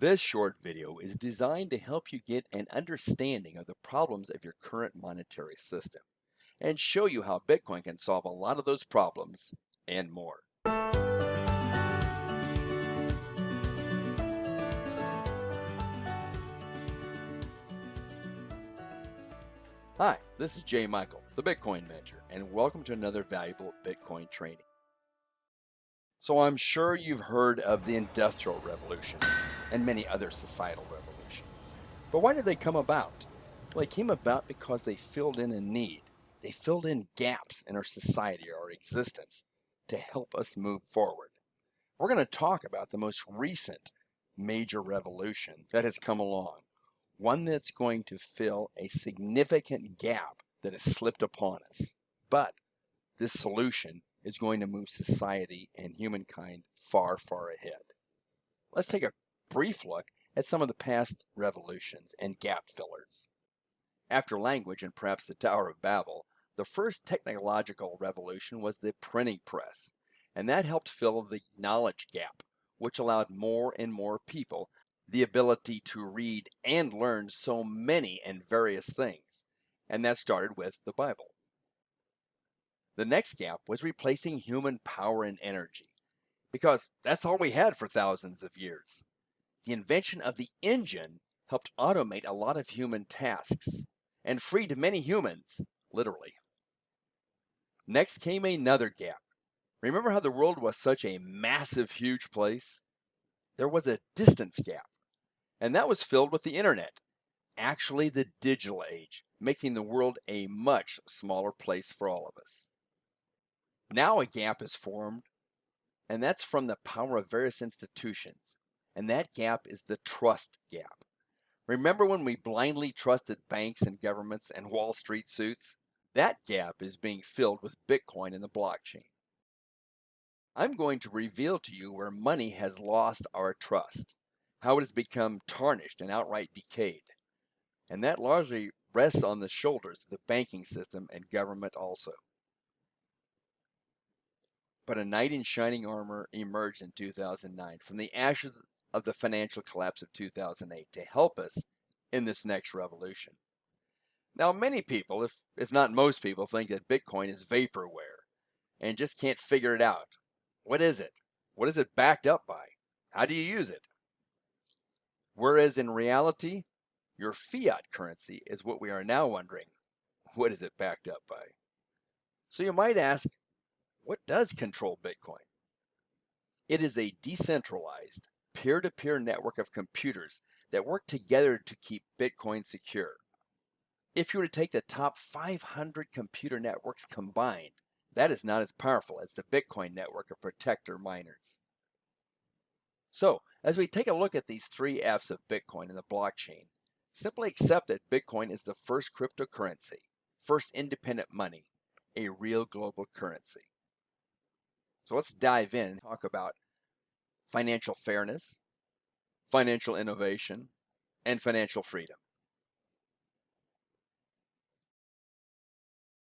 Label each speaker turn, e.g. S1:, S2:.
S1: This short video is designed to help you get an understanding of the problems of your current monetary system and show you how Bitcoin can solve a lot of those problems and more. Hi, this is Jay Michael, the Bitcoin Mentor, and welcome to another valuable Bitcoin training. So I'm sure you've heard of the Industrial Revolution and many other societal revolutions. But why did they come about? Well, they came about because they filled in a need. They filled in gaps in our society or our existence to help us move forward. We're going to talk about the most recent major revolution that has come along, one that's going to fill a significant gap that has slipped upon us. But this solution is going to move society and humankind far, far ahead. Let's take a brief look at some of the past revolutions and gap fillers. After language and perhaps the Tower of Babel, the first technological revolution was the printing press, and that helped fill the knowledge gap, which allowed more and more people the ability to read and learn so many and various things, and that started with the Bible. The next gap was replacing human power and energy, because that's all we had for thousands of years. The invention of the engine helped automate a lot of human tasks and freed many humans, literally. Next came another gap. Remember how the world was such a massive, huge place? There was a distance gap, and that was filled with the internet, actually the digital age, making the world a much smaller place for all of us. Now a gap is formed, and that's from the power of various institutions, and that gap is the trust gap. Remember when we blindly trusted banks and governments and Wall Street suits? That gap is being filled with Bitcoin and the blockchain. I'm going to reveal to you where money has lost our trust, how it has become tarnished and outright decayed, and that largely rests on the shoulders of the banking system and government also. But a knight in shining armor emerged in 2009 from the ashes of the financial collapse of 2008 to help us in this next revolution. Now, many people, if not most people, think that Bitcoin is vaporware and just can't figure it out. What is it? What is it backed up by? How do you use it? Whereas in reality, your fiat currency is what we are now wondering. What is it backed up by? So you might ask, what does control Bitcoin? It is a decentralized, peer-to-peer network of computers that work together to keep Bitcoin secure. If you were to take the top 500 computer networks combined, that is not as powerful as the Bitcoin network of protector miners. So, as we take a look at these three F's of Bitcoin and the blockchain, simply accept that Bitcoin is the first cryptocurrency, first independent money, a real global currency. So let's dive in and talk about financial fairness, financial innovation, and financial freedom.